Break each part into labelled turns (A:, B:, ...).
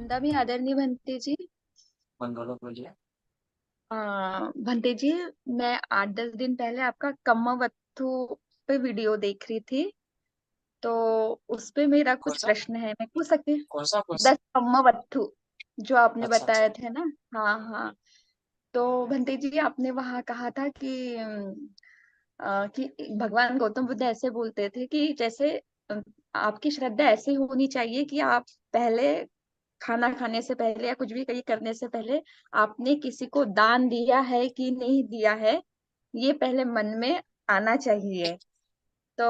A: वंदना आदरणीय भंते जी।
B: मंगलों बोलिए।
A: भंते जी, मैं 8-10 दिन पहले आपका कम्मवत्थु पे वीडियो देख रही थी। तो उस पे मेरा
B: कौन
A: कुछ
B: सा?
A: प्रश्न है, मैं पूछ सकती हूँ?
B: कौन सा? कौन सा?
A: 10 कम्मवत्थु जो आपने
B: अच्छा अच्छा।
A: बताए थे ना। हाँ हाँ। तो भंते जी, आपने वहां कहा था कि भगवान गौतम बुद्ध ऐसे बोलते थे कि जैसे अ, आपकी श्रद्धा ऐसी होनी चाहिए कि आप पहले खाना खाने से पहले या कुछ भी कहीं करने से पहले आपने किसी को दान दिया है कि नहीं दिया है, ये पहले मन में आना चाहिए। तो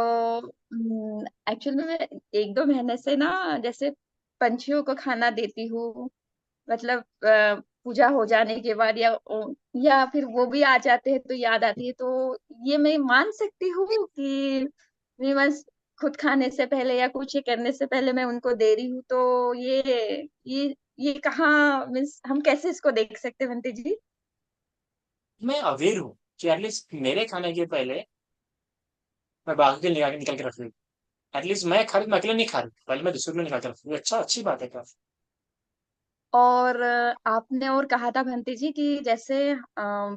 A: एक्चुअली में मैं 1-2 महीने से ना, जैसे पंछियों को खाना देती हूँ। मतलब पूजा हो जाने के बाद या फिर वो भी आ जाते हैं तो याद आती है। तो ये मैं मान सकती हूँ कि मैं बस खुद खाने से पहले या कुछ ये करने से पहले मैं उनको दे रही हूँ। तो ये कहाँ मीन्स हम कैसे इसको देख सकते हैं, बंटी जी?
B: मैं अवेयर हूँ कि एटलीस्ट मेरे खाने के पहले मैं बाकी के निकाल निकल के रख लूँ। एटलीस्ट मैं खा मैं अकेले नहीं खा रही, पहले मैं दूसरे के लिए निकाल के रख लूँ। अच्छा, अच्छी बात है काफी।
A: और आपने और कहा था भंती जी कि जैसे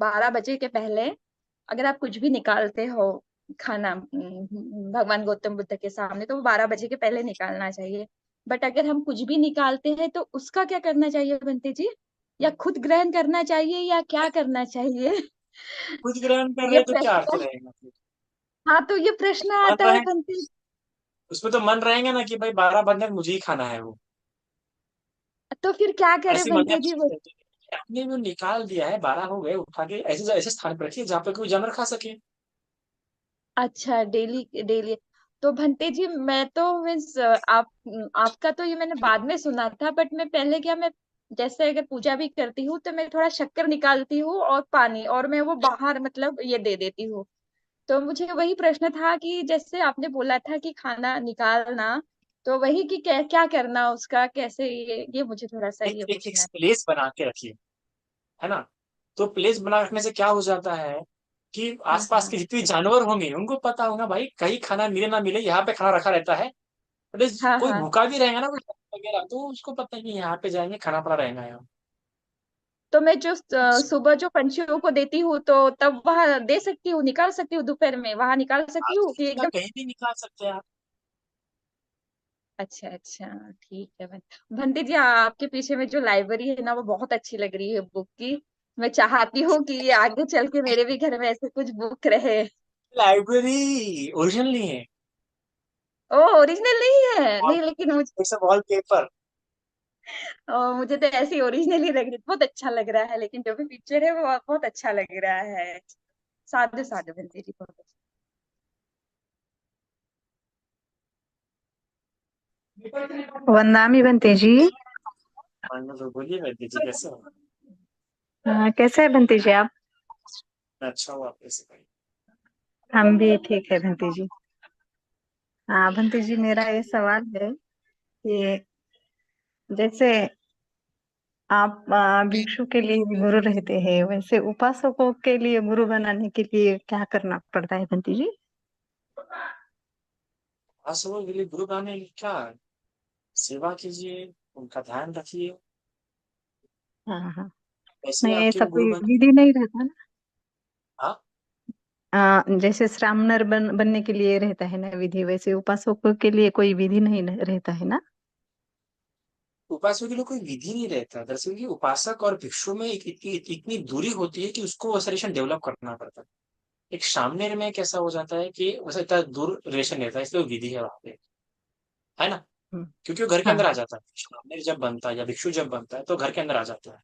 A: 12 बजे के पहले अगर आप कुछ भी निकालते हो खाना भगवान गौतम बुद्ध के सामने, तो वो 12 बजे के पहले निकालना चाहिए। बट अगर हम कुछ भी निकालते हैं तो उसका क्या करना चाहिए बंटी जी? या खुद ग्रहण करना चाहिए या क्या करना चाहिए?
B: खुद ग्रहण कर
A: ये
B: रहे तो क्या अर्थ
A: प्रश्न।
B: रहेगा फिर?
A: हाँ, तो ये प्रश्न
B: मन
A: आता है
B: रहे,
A: बंटी।
B: उसमें तो मन रहेगा ना कि भाई 12 बंधन मुझे ही खाना है वो।
A: तो फिर क्या करे
B: ऐसी मन में
A: बंटी जी वो?
B: आपने वो निकाल दिया है, 12 हो गए, उठा के ऐसे ऐसे स्थान पर रखिए जहाँ पे कोई जानवर खा सके।
A: अच्छा, डेली डेली। तो भंते जी, मैं तो मीन्स आपका तो ये मैंने बाद में सुना था, बट मैं पहले क्या, मैं जैसे अगर पूजा भी करती हूँ तो मैं थोड़ा शक्कर निकालती हूँ और पानी, और मैं वो बाहर मतलब ये दे देती हूँ। तो मुझे वही प्रश्न था कि जैसे आपने बोला था कि खाना निकालना, तो वही कि क्या क्या करना उसका, कैसे, ये मुझे थोड़ा सा
B: एक
A: ये
B: एक एक
A: पूछना है।
B: प्लेस बना के रखिए, है ना? तो प्लेस बना रखने से क्या हो जाता है कि
A: हाँ
B: आसपास के
A: हाँ
B: जितने जानवर होंगे उनको पता होगा भाई कहीं खाना मिले ना मिले यहाँ पे खाना रखा रहता है। अरे,
A: हाँ
B: कोई
A: हाँ।
B: भूखा भी रहेगा ना, कोई वगैरह, तो उसको पता है कि यहाँ पे जाएंगे खाना पड़ा रहेगा यहाँ।
A: तो मैं जो सुबह जो पंछियों को देती हूँ तो तब वहां दे सकती हूँ, निकाल सकती हूँ, दोपहर में वहां निकाल सकती
B: आज
A: हूँ
B: की
A: कि
B: जगह
A: एकदम?
B: कहीं भी निकाल सकते हैं आप।
A: अच्छा अच्छा, ठीक है भंती जी, आपके पीछे में जो लाइब्रेरी है ना, वो बहुत अच्छी लग रही है बुक की। मैं चाहती हूँ कि ये आगे चल के मेरे भी घर में ऐसे कुछ बुक रहे।
B: लाइब्रेरी ओरिजिनल नहीं है,
A: ओ, ओरिजिनल नहीं है? नहीं, लेकिन
B: वॉल वॉलपेपर।
A: मुझे तो ऐसी ओरिजिनल ही लग रही, बहुत अच्छा लग रहा है, लेकिन जो भी पिक्चर है वो बहुत अच्छा लग रहा है। साधु साधु भंती जी, बहुत अच्छा।
C: वंदामी बनते जी।
B: मान लो तो बोलिए, मैं दीजिए कैसे हो?
C: हाँ, कैसे है बनते जी आप?
B: मैं अच्छा हूँ, आप कैसे भाई?
C: हम भी ठीक है बनते जी। हाँ बनते जी, मेरा ये सवाल है कि जैसे आप भिक्षु के लिए गुरु रहते हैं, वैसे उपासकों के लिए गुरु बनाने के लिए क्या करना पड़ता है बनती जी?
B: आसुओं के लिए गुरु बनाने की क्या, सेवा कीजिए, उनका ध्यान रखिए,
C: हाँ हाँ।
B: ऐसे
C: नहीं,
B: आपके
C: ऐसा
B: वो गुरु
C: कोई
B: बने।
C: विधि नहीं रहता ना?
B: हाँ,
C: जैसे श्रामणर बनने के लिए रहता है ना विधि, वैसे उपासकों के लिए कोई विधि नहीं रहता है ना?
B: उपासकों के लिए कोई विधि नहीं रहता दरअसल कि उपासक और भिक्षु में इतनी दूरी होती है कि उसको वो रिलेशन डेवलप करना पड़ता है। एक सामने में कैसा हो जाता है कि वैसे इतना दूर रिलेशन रहता है, इसलिए वो विधि है वहां पे, है ना?
C: हम्म,
B: क्योंकि वो घर के
C: हाँ।
B: अंदर आ जाता है, सामने जब बनता है या भिक्षु जब बनता है तो घर के अंदर आ जाता है।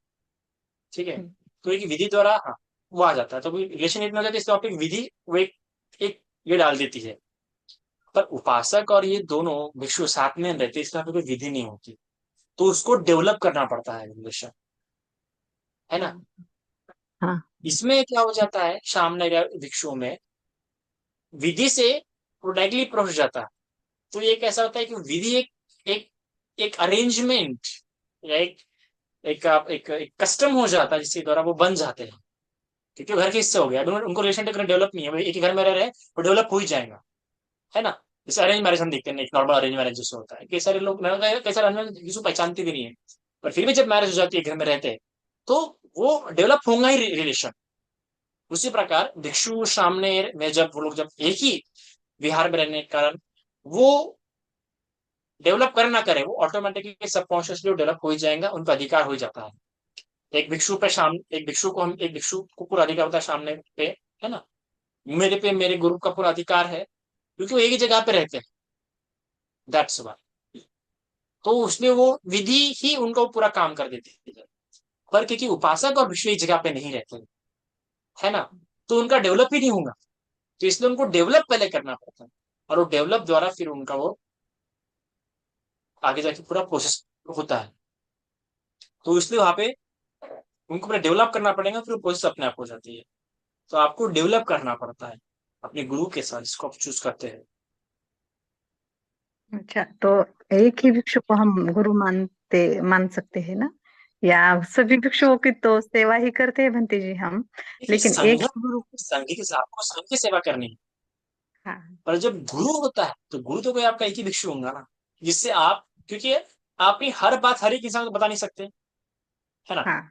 B: ठीक है,
C: हम्म,
B: तो एक विधि द्वारा, हाँ, वो आ जाता है, तो रिलेशन इतना हो जाता है, इसलिए आप एक विधि वो एक ये डाल देती है। पर उपासक और ये दोनों भिक्षु साथ में रहते हैं, इसलिए यहाँ पे कोई विधि नहीं होती, तो उसको डेवलप करना पड़ता है रिलेशन, है ना?
C: हाँ।
B: इसमें क्या हो जाता है सामने या भिक्षुओं में, विधि से वो डायरेक्टली पहुंच जाता है। तो ये कैसा होता है कि विधि एक एक एक अरेंजमेंट या एक कस्टम हो जाता है जिसके द्वारा वो बन जाते हैं, क्योंकि वो घर के हिस्से हो गया। अभी उनको रिलेशन डेवलप नहीं है, वो एक ही घर में रह रहे हैं, वो डेवलप हो ही जाएगा, है ना? जैसे अरेंज मैरिज हम देखते हैं, एक नॉर्मल अरेंज मैरिज जैसे होता है, कई सारे लोग, मैंने कई सारे अरेंज मैरिज किसी को पहचानते भी नहीं है, पर फिर भी जब मैरिज हो जाती है, घर में रहते हैं, तो वो डेवलप होगा ही रिलेशन। उसी प्रकार भिक्षु सामने में जब वो लोग जब एक ही विहार में रहने के कारण वो डेवलप करे ना करे, वो ऑटोमेटिकली सबकॉन्शियसली डेवलप हो ही जाएगा, उनका अधिकार हो ही जाता है। एक भिक्षु को पूरा अधिकार होता है सामने पे, है ना। मेरे पे मेरे गुरु का पूरा अधिकार है, क्योंकि वो एक ही जगह पे रहते हैं, दैट्स वाई। तो उसमें वो विधि ही उनको पूरा काम कर देती है। पर क्योंकि उपासक और भिक्षु एक जगह पे नहीं रहते, है ना, तो उनका डेवलप ही नहीं होगा। तो इसलिए उनको डेवलप पहले करना पड़ता है, और वो डेवलप द्वारा फिर उनका वो आगे जाके पूरा प्रोसेस होता है। तो इसलिए वहां पे उनको पहले डेवलप करना पड़ेगा, फिर प्रोसेस अपने आप हो जाती है। तो आपको डेवलप करना पड़ता है अपने गुरु के साथ, जिसको आप चूज करते हैं।
C: अच्छा, तो एक ही भिक्षु को हम गुरु मान सकते हैं ना, या सभी भिक्षुओं की तो सेवा ही करते हैं भंते जी हम,
B: देखिए,
C: लेकिन एक ही गुरु।
B: आपको संघ की सेवा करनी है।
C: हाँ
B: पर जब गुरु होता है तो गुरु तो कोई आपका एक ही भिक्षु होगा ना, जिससे आप, क्योंकि आप ही हर बात हर एक इंसान को बता नहीं सकते, है ना।
C: हाँ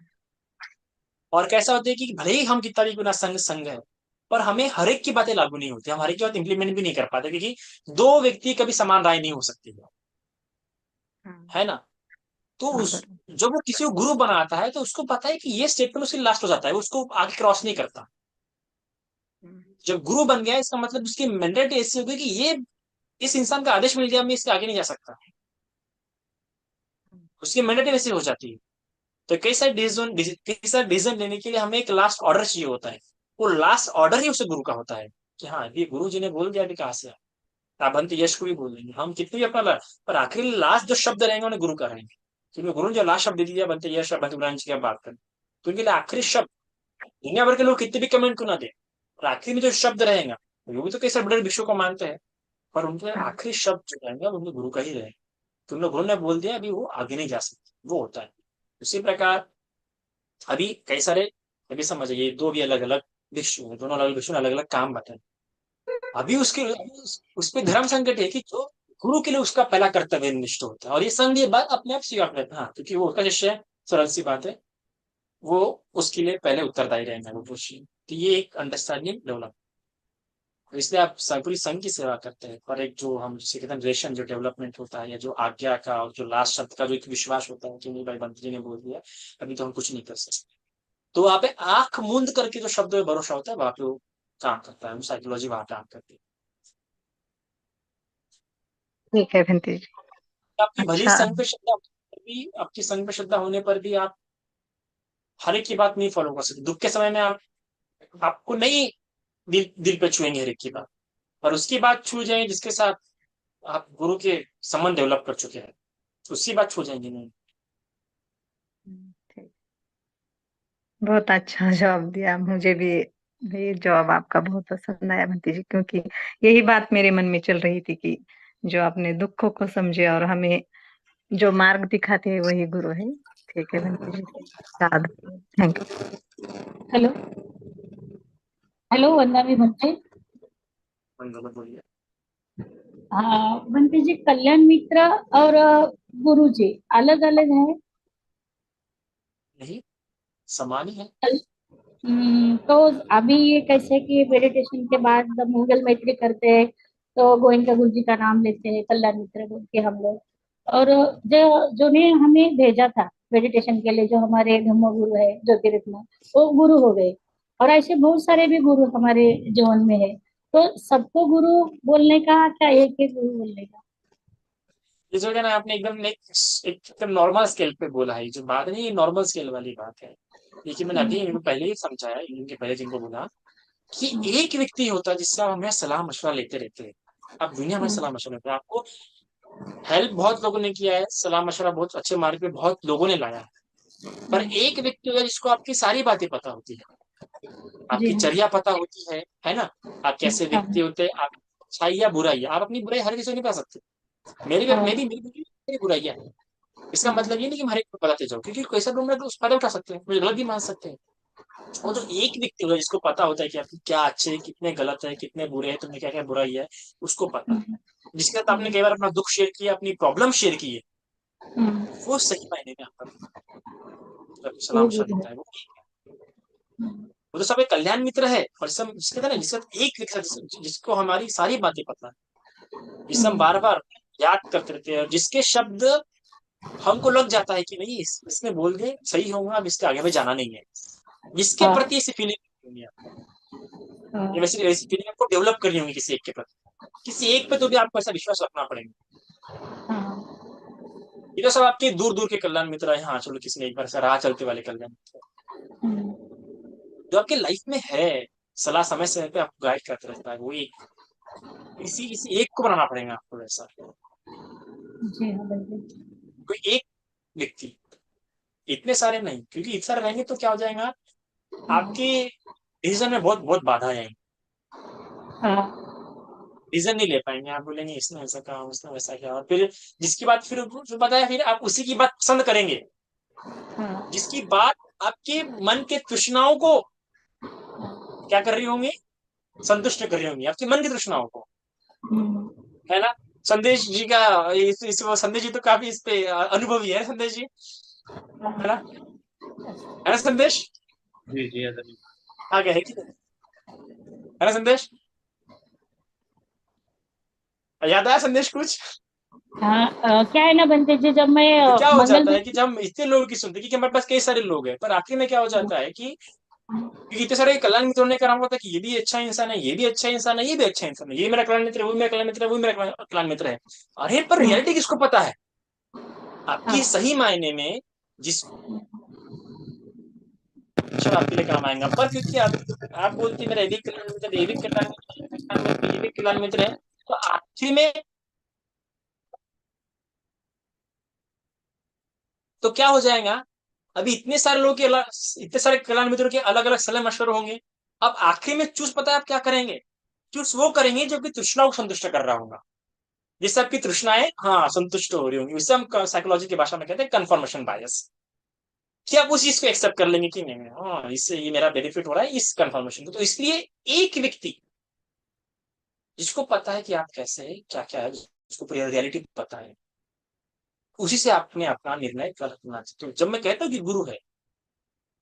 B: और कैसा होता है कि भले ही हम कितना भी गुना संघ संघ है, पर हमें हर एक की बातें लागू नहीं होती, हम हर एक की बात इंप्लीमेंट भी नहीं कर पाते, क्योंकि दो व्यक्ति कभी समान राय नहीं हो सकती,
C: हाँ
B: है ना। तो
C: हाँ,
B: उस
C: बरोबर।
B: जब वो किसी को गुरु बनाता है, तो उसको पता है कि ये स्टेटमेंट उसके लास्ट हो जाता है, वो उसको आगे क्रॉस नहीं करता।
C: हम्म,
B: जब गुरु बन गया, इसका मतलब उसकी मेंटेलिटी ऐसी होगी कि ये इस इंसान का आदेश मिल गया, मैं इसके आगे नहीं जा सकता। उसकी मेंटेलिटी वैसी हो जाती है। तो कई सारे डिसीजन लेने के लिए हमें एक लास्ट ऑर्डर चाहिए होता है। वो लास्ट ऑर्डर ही उसे गुरु का होता है, कि हाँ ये गुरु जी ने बोल दिया, अभी कहाँ से राबंत यश को भी बोल देंगे हम कितने भी अपना पर आखिरी लास्ट जो शब्द रहेंगे उन्हें गुरु का रहेंगे, क्योंकि गुरु ने जो लास्ट शब्द दे दिया, बनते यश बंत ब्रांच जी की आप बात करें, तो उनके लिए आखिरी शब्द, दुनिया भर के लोग कितने भी कमेंट क्यों ना दे, पर आखिरी में जो शब्द रहेगा, वो भी तो कई सारे बड़े विश्व को मानते हैं, पर उनके
C: हाँ
B: आखिरी शब्द जो रहेंगे वो उनके गुरु का ही रहेगा। तो उन गुरु ने बोल दिया, अभी वो आगे नहीं जा सकते, वो होता है। उसी प्रकार अभी कई सारे, अभी समझिए ये दो भी अलग अलग विश्व है, दोनों अलग अलग विश्व, अलग अलग काम बताए। अभी उस पे धर्म संकट है कि जो गुरु के लिए उसका पहला कर्तव्य निष्ठ होता है, और ये संघ ये बात अपने आप स्वीकार करता है, हाँ, क्योंकि वो उसका शिष्य है, सरल सी बात है, वो उसके लिए पहले उत्तरदायी रहेंगे वो शिष्य। तो ये एक अंडरस्टैंडिंग डेवलप, इसलिए आप पूरी संघ की सेवा करते हैं। पर एक जो हम जिसे कहते हैं रिलेशन, जो डेवलपमेंट होता है, या जो आज्ञा का और जो लास्ट शब्द का जो एक विश्वास होता है कि नहीं भाई बंत जी ने बोल दिया, अभी तो हम कुछ नहीं कर सकते, तो वहां पे आंख मूंद करके जो शब्द में भरोसा होता है, वहां पे वो काम करता है, वो साइकोलॉजी वहां काम करती है।
C: ठीक है भंते जी।
B: आपकी भली
C: अच्छा।
B: संघ पे श्रद्धा होने पर भी, आपकी संघ पे श्रद्धा होने पर भी आप हर एक की बात नहीं फॉलो कर सकते। दुख के समय में आप, आपको नहीं दिल पे छुएंगे हर एक की बात, पर उसकी बात छू जाए जिसके साथ आप गुरु के संबंध डेवलप कर चुके हैं, उसकी बात छू जाएंगे नहीं।
C: ठीक। बहुत अच्छा जवाब दिया मुझे भी। ये जवाब आपका बहुत पसंद आया भंती जी, क्योंकि यही बात मेरे मन में चल रही थी कि जो अपने दुखों को समझे और हमें जो मार्ग दिखाते हैं वही गुरु है। ठीक है भंती जी, साधु, थैंक यू।
D: हेलो। हेलो वंदना भी बनते।
B: गलत बोलिए।
D: हाँ बनते जी, कल्याण मित्र और गुरु जी अलग अलग है।
B: नहीं, समान ही है।
D: तो अभी ये कैसे कि मेडिटेशन के बाद जब मंगल मैत्री करते हैं तो गोविंद गुरु जी का नाम लेते हैं, कल्याण मित्र बोल के हम लोग। और जो जो ने हमें भेजा था मेडिटेशन के लिए, जो हमारे धम्म गुरु है ज्योतिरत्न, वो गुरु हो गए। और ऐसे बहुत सारे भी गुरु हमारे जीवन में है। तो सबको गुरु बोलने का क्या, एक ही गुरु बोलने का?
B: ये जो है ना, आपने एकदम एकदम नॉर्मल स्केल पे बोला है, ये जो बात नहीं, ये नॉर्मल स्केल वाली बात है। देखिए मैंने अभी इनको पहले ही समझाया, इनके पहले जिनको बोला कि एक व्यक्ति होता है जिससे आप हमें सलाह मशवरा लेते रहते हैं। आप दुनिया में सलाह मशवरा लेते हैं, आपको हेल्प बहुत लोगों ने किया है, सलाह मशवरा बहुत अच्छे मार्ग पे बहुत लोगों ने लाया है। पर एक व्यक्ति होगा जिसको आपकी सारी बातें पता होती है,
D: जी
B: आपकी
D: हाँ।
B: चर्या पता होती है ना। आप कैसे व्यक्ति
D: हाँ
B: होते हैं, आप अच्छाई या बुराई, आप अपनी बुराई हर किसी को नहीं बता सकते।
D: हाँ
B: मेरी बुराइयां हैं, इसका मतलब ये नहीं कि हम हर एक को बताते जाओ, क्योंकि कोई सा लोग मेरे को उस फायदा उठा सकते हैं, मुझे गलत भी मान सकते हैं। और जो एक व्यक्ति होगा जिसको पता होता है कि आपकी क्या अच्छे है, कितने गलत है, कितने बुरे हैं, तुम्हें क्या क्या बुराई है, उसको पता है। जिसके साथ आपने कई बार अपना दुख शेयर किया, अपनी प्रॉब्लम शेयर की है, वो सही मायने में आपका
D: वो
B: सलाम
D: गुरु
B: देता
D: है।
B: है।
D: हम्म,
B: वो तो सब एक कल्याण मित्र है, और सब जिसके कहते हैं ना, जिसका एक जिसको हमारी सारी बातें पता है, जिससे हम बार बार याद करते रहते हैं, और जिसके शब्द हमको लग जाता है कि नहीं इसने बोल दे सही होगा, अब इसके आगे में जाना नहीं है, जिसके
D: हाँ
B: प्रति ऐसी फीलिंग,
D: हाँ
B: ये वैसी वैसी फीलिंग आपको डेवलप करनी होगी किसी एक के प्रति, किसी एक पे तो भी आपको ऐसा विश्वास रखना पड़ेगा।
D: हाँ।
B: ये तो सब आपके दूर दूर के कल्याण मित्र है, हाँ चलो किसी ने एक बार ऐसा राह चलते वाले कल्याण मित्र
D: हम्म,
B: जो आपके लाइफ में है, सलाह समय समय पे आपको गाइड करते रहता है, वो एक किसी किसी एक को बनाना पड़ेगा आपको ऐसा,
D: जी हाँ बिल्कुल।
B: कोई एक व्यक्ति, इतने सारे नहीं, क्योंकि इतने सारे रहेंगे तो क्या हो जाएगा, आपके डिसीजन में बहुत बहुत बाधा आएंगी,
D: हाँ
B: डिसीजन नहीं ले पाएंगे, आप बोलेंगे इसने ऐसा कहा उसने वैसा किया, और फिर जिसकी बात फिर बताया, फिर आप उसी की बात पसंद करेंगे,
D: हाँ
B: जिसकी बात आपके मन के तृष्णाओं को क्या कर रही होंगी, संतुष्ट कर रही होंगी, आपके मन की तृष्णाओं को,
D: हम्म,
B: है ना। संदेश जी का वो संदेश जी तो काफी इस पे अनुभवी है, संदेश जी, है ना, है ना संदेश,
E: जी जी अदर
B: आगे है कि नहीं? है ना संदेश, याद आया संदेश कुछ?
D: हाँ क्या है ना बनते जी, जब मैं
B: तो क्या हो
D: मंगल
B: जाता
D: में।
B: है कि जब हम इतने लोगों की सुनते हैं, क्योंकि हमारे पास कई सारे लोग हैं, पर आखिर में क्या हो जाता है कि क्योंकि इतने सारे कल्याण मित्रों ने कहा होता है कि ये भी अच्छा इंसान है, ये भी अच्छा इंसान है, ये भी अच्छा इंसान है, ये मेरा कल्याण मित्र है, वो मेरा कल्याण मित्र है, वो मेरा कल्याण मित्र है। अरे पर रियलिटी किसको पता है, आपकी
D: हाँ
B: सही मायने में जिस अच्छा आपके लिए काम आएगा, पर क्योंकि आप बोलते हैं मेरा ये भी कल्याण मित्र, ये भी कल्याण मित्र, ये भी कल्याण मित्र है, तो आखिर में तो क्या हो जाएगा, अभी इतने सारे लोगों के इतने सारे कल्याण मित्रों के अलग अलग सलाह मशवरे होंगे, अब आखिर में चूज पता है आप क्या करेंगे, चूज वो करेंगे जो कि तृष्णा को संतुष्ट कर रहा होगा, जिससे आपकी तृष्णाएं हाँ संतुष्ट हो रही होंगी, उससे हम साइकोलॉजी की भाषा में कहते हैं कन्फर्मेशन बायस, कि आप उस चीज को एक्सेप्ट कर लेंगे कि नहीं हाँ इससे ये मेरा बेनिफिट हो रहा है इस कन्फर्मेशन को, तो इसलिए एक व्यक्ति जिसको पता है कि आप कैसे है क्या क्या है, जिसको पूरी रियलिटी पता है, उसी से आपने अपना निर्णय करना चाहिए। तो जब मैं कहता हूँ कि गुरु है,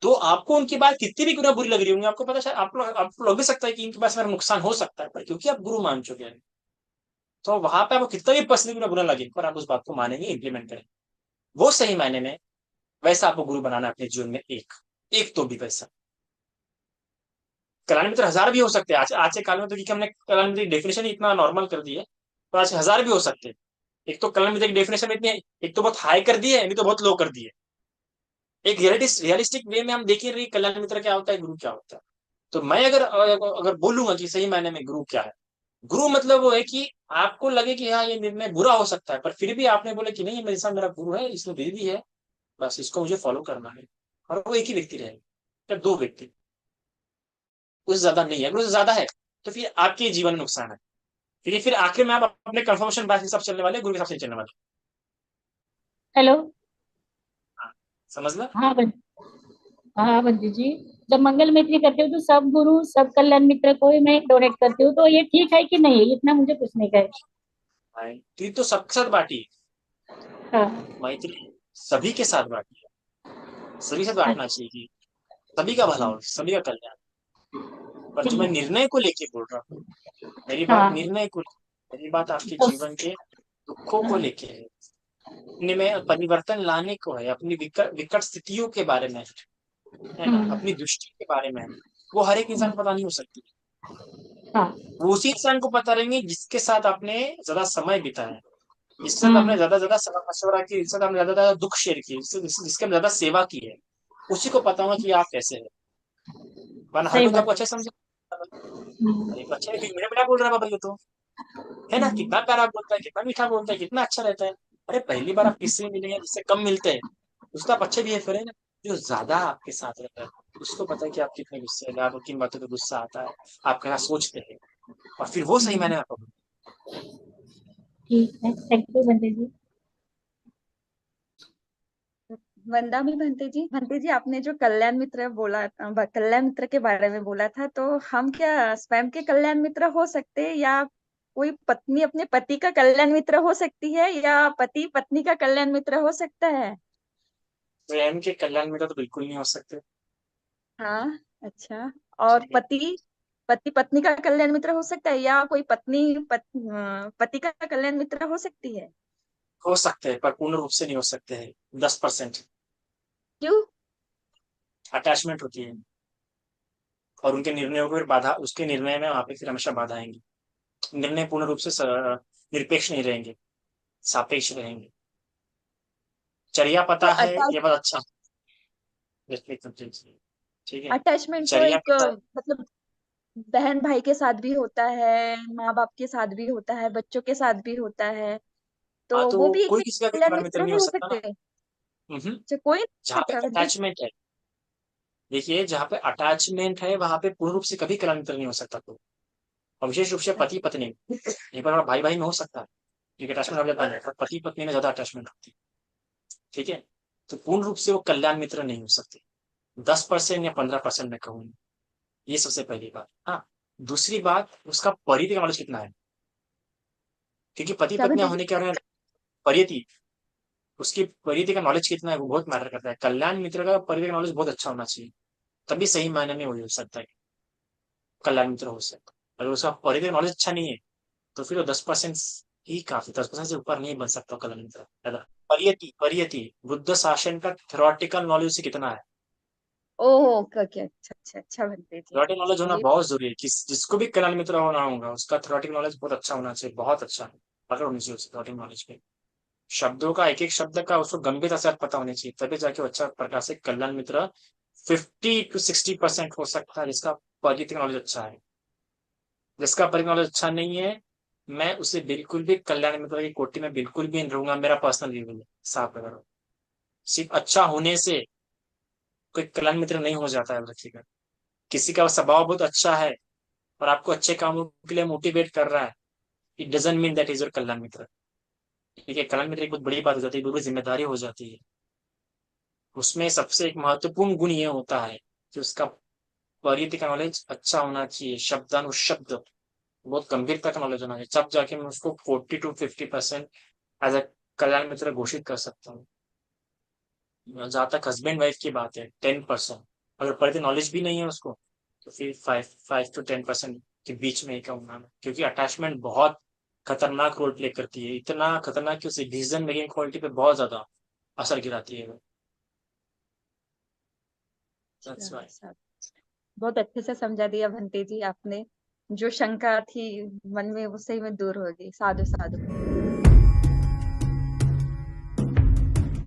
B: तो आपको उनकी बात कितनी भी गुना बुरी लग रही होंगी, आपको पता है आपको लग भी सकता है कि इनके पास मेरा नुकसान हो सकता है, पर क्योंकि आप गुरु मान चुके हैं, तो वहां पे आपको कितना भी पर्सनली गुना बुरा लगे, पर आप उस बात को मानेंगे, इंप्लीमेंट करेंगे, वो सही मायने में वैसा आपको गुरु बनाना है अपने जीवन में, एक एक तो भी वैसा। कल्याण मित्र हजार भी हो सकते हैं, आज के काल में तो, क्योंकि हमने कल्याण मित्र की डेफिनेशन ही इतना नॉर्मल कर दी है, तो आज हजार भी हो सकते हैं। एक तो कल्याण मित्र की डेफिनेशन इतनी एक तो बहुत हाई कर दी है, नहीं तो बहुत लो कर दी है। एक रियलिस्टिक वे में हम देखें रही कल्याण मित्र क्या होता है, गुरु क्या होता है। तो मैं अगर बोलूंगा कि सही मायने में गुरु क्या है, गुरु मतलब वो है कि आपको लगे कि हाँ ये निर्णय बुरा हो सकता है, पर फिर भी आपने बोला कि नहीं ये मेरे साथ मेरा गुरु है, इसमें विधि भी है, बस इसको मुझे फॉलो करना है, और वो एक ही व्यक्ति रहेगा या दो व्यक्ति, उससे ज्यादा नहीं है। अगर उससे ज्यादा है तो फिर आपके जीवन में नुकसान है, क्योंकि फिर आखिर में आप अपने कंफर्मेशन बाय के साथ चलने वाले, गुरु के साथ नहीं चलने वाले।
D: हेलो।
B: हाँ, समझ लो।
D: हाँ हाँ बंटी जी, जब मंगल मैत्री करते हो तो सब गुरु सब कल्याण मित्र को ही मैं डोनेट करती हूँ, तो ये ठीक है कि नहीं, इतना मुझे पूछने का है।
B: मैत्री तो सबके साथ बांटी
D: हाँ
B: है, मैत्री सभी के साथ बांटी है, सभी से बांटना चाहिए कि सभी का भला हो, सभी का कल्याण। पर जो
D: ठीक
B: मैं
D: है।
B: निर्णय को लेके बोल रहा हूँ, मेरी बात
D: हाँ
B: निर्णय को, मेरी बात आपके
D: तो
B: जीवन के दुखों को
D: हाँ,
B: लेके है, अपने में परिवर्तन लाने को है, अपनी विकट विकट स्थितियों के बारे में है ना, अपनी दृष्टि के बारे में है। वो हर एक इंसान को पता नहीं हो सकती,
D: हाँ
B: वो उसी इंसान को पता रहेंगे जिसके साथ आपने ज्यादा समय बिताया, जिसके साथ आपने
D: हम्म,
B: ज्यादा ज्यादा सलाह मशवरा की, जिसके साथ आपने ज्यादा ज्यादा दुख शेयर किए, जिसके आपने ज्यादा सेवा की है, उसी को पता होगा कि आप कैसे है। वरना हर
D: सही
B: कोई तो
D: बात
B: आपको
D: है।
B: अच्छा समझे,
D: हम्म,
B: अरे अच्छा है, मेरा बेटा बोल रहा है बाबा ये तो, है ना,
D: हम्म,
B: कितना प्यारा बोलता है, कितना मीठा बोलता है, कितना अच्छा रहता है। अरे पहली बार आप किससे मिलेंगे जिससे कम मिलते हैं, उसका आप अच्छे बिहेव करें ना। जो ज्यादा आपके साथ रहता है उसको पता है कि आप कितने गुस्से हैं, आपको किन बातों पे गुस्सा आता है, आप क्या सोचते हैं, और फिर वो सही
D: हम्म,
B: मैंने आपको।
D: ठीक है, थैंक यू बंटी जी।
A: वंदा भी भंते जी आपने जो कल्याण मित्र बोला, कल्याण मित्र के बारे में बोला था, तो हम क्या स्वयं के कल्याण मित्र हो सकते हैं, या कोई पत्नी अपने पति का कल्याण मित्र हो सकती है या पति पत्नी का कल्याण मित्र हो सकता है?
B: प्रेम के कल्याण मित्र तो बिल्कुल नहीं हो सकते।
A: हाँ, अच्छा। और
B: ठीक है।
A: पति पति पत्नी का कल्याण मित्र हो सकता है या कोई पति का कल्याण मित्र हो सकती है?
B: हो सकते हैं पर पूर्ण रूप से नहीं हो सकते हैं। 10%
A: क्यों?
B: अटैचमेंट होती है और उनके निर्णयों को फिर बाधा, उसके निर्णय में वहां पे फिर हमेशा बाधा आएंगी। निर्णय पूर्ण रूप से निरपेक्ष नहीं रहेंगे, सापेक्ष रहेंगे। चर्या
A: तो
B: पता है ये बात अच्छा। ठीक है।
A: अटैचमेंट तो
B: चर्या
A: एक
B: पता।
A: मतलब बहन भाई के साथ भी होता है, माँ बाप के साथ भी होता है, बच्चों के साथ भी होता है,
B: हाँ
A: तो
B: तो
A: वो भी एक
B: कोई किसी का भी
A: कल्याण
B: कल्याण मित्र
A: मित्र
B: नहीं
A: नहीं
B: हो
A: हो
B: सकता ना।
A: सकते?
B: हम्म।
A: अच्छा, कोई
B: जहाँ
A: नहीं
B: पे
A: सकता बंटी।
B: अटैचमेंट है, देखिए जहाँ पे अटैचमेंट है वहां पे पूर्ण रूप से कभी कल्याण मित्र नहीं हो सकता। तो और विशेष रूप से पति पत्नी, एक बार भाई भाई में हो सकता है क्योंकि अटैचमेंट अवेलेबल है, पर पति पत्नी में ज्यादा अटैचमेंट होती है। ठीक है। तो पूर्ण रूप से वो कल्याण मित्र नहीं हो सकते। 10% या 15% मैं कहूंगा। ये सबसे पहली बात। हाँ, दूसरी बात, उसका परिधि का नॉलेज कितना है, क्योंकि पति
A: क्या
B: पत्नी
A: बंटी जी?
B: होने के कारण परिधि, उसकी परिधि का नॉलेज कितना है वो बहुत मैटर करता है। कल्याण मित्र का परिधि का नॉलेज बहुत अच्छा होना चाहिए, तभी सही मायने में वो हो सकता है कल्याण मित्र हो सकता है। अगर उसका परिधि का नॉलेज अच्छा नहीं है तो फिर वो 10% ही काफी, 10% से ऊपर नहीं बन सकता कल्याण मित्र। परियति परियति बुद्ध शासन का थ्योरेटिकल नॉलेज से कितना है।
A: ओह, ओके ओके, अच्छा अच्छा अच्छा बंटी जी।
B: थ्योरेटिकल नॉलेज होना
A: ये
B: बहुत जरूरी है। जिसको भी कल्याण मित्र होना होगा उसका थ्योरेटिकल नॉलेज बहुत अच्छा होना चाहिए, बहुत अच्छा अगर होनी चाहिए उसकी थ्योरेटिकल नॉलेज पे। शब्दों का एक एक शब्द का उसको गंभीरता से अर्थ पता होनी चाहिए, तभी जाके वो अच्छा प्रकार से कल्याण मित्र 50 to 60% हो सकता है जिसका पॉलिटिकल नॉलेज अच्छा है। जिसका पॉलिटिकल नॉलेज अच्छा नहीं है, मैं उसे बिल्कुल भी कल्याण मित्र की कोटि में बिल्कुल भी नहीं रहूंगा। मेरा पर्सनल व्यू है, साफ करो। सिर्फ अच्छा होने से कोई कल्याण मित्र नहीं हो जाता है, रखिएगा। किसी का स्वभाव बहुत अच्छा है और आपको अच्छे कामों के लिए मोटिवेट कर रहा है, it doesn't mean that is your कल्याण मित्र। ठीक है। कल्याण मित्र एक बहुत बड़ी बात हो जाती है, बहुत जिम्मेदारी हो जाती है। उसमें सबसे एक महत्वपूर्ण गुण ये होता है कि उसका परिधि का नॉलेज अच्छा होना चाहिए, शब्दानुशब्द बहुत गंभीरता का नॉलेज होना चाहिए, तब जाके मैं उसको 40 to 50% एज ए कल्याण मित्र घोषित कर सकता हूँ। जहां तक हस्बैंड वाइफ की बात है, 10%। अगर परिधि नॉलेज भी नहीं है उसको तो फिर 5 to 10% के बीच में ही कहूंगा मैं, क्योंकि अटैचमेंट बहुत खतरनाक रोल प्ले करती है, इतना खतरनाक कि उसे डिसीजन मेकिंग क्वालिटी पे बहुत ज्यादा असर गिराती है वो।
A: अच्छा,
B: That's why।
A: ऐसा बहुत अच्छे से समझा दिया बंटी जी आपने। जो शंका थी मन में वो सही में दूर होगी। साधु साधु।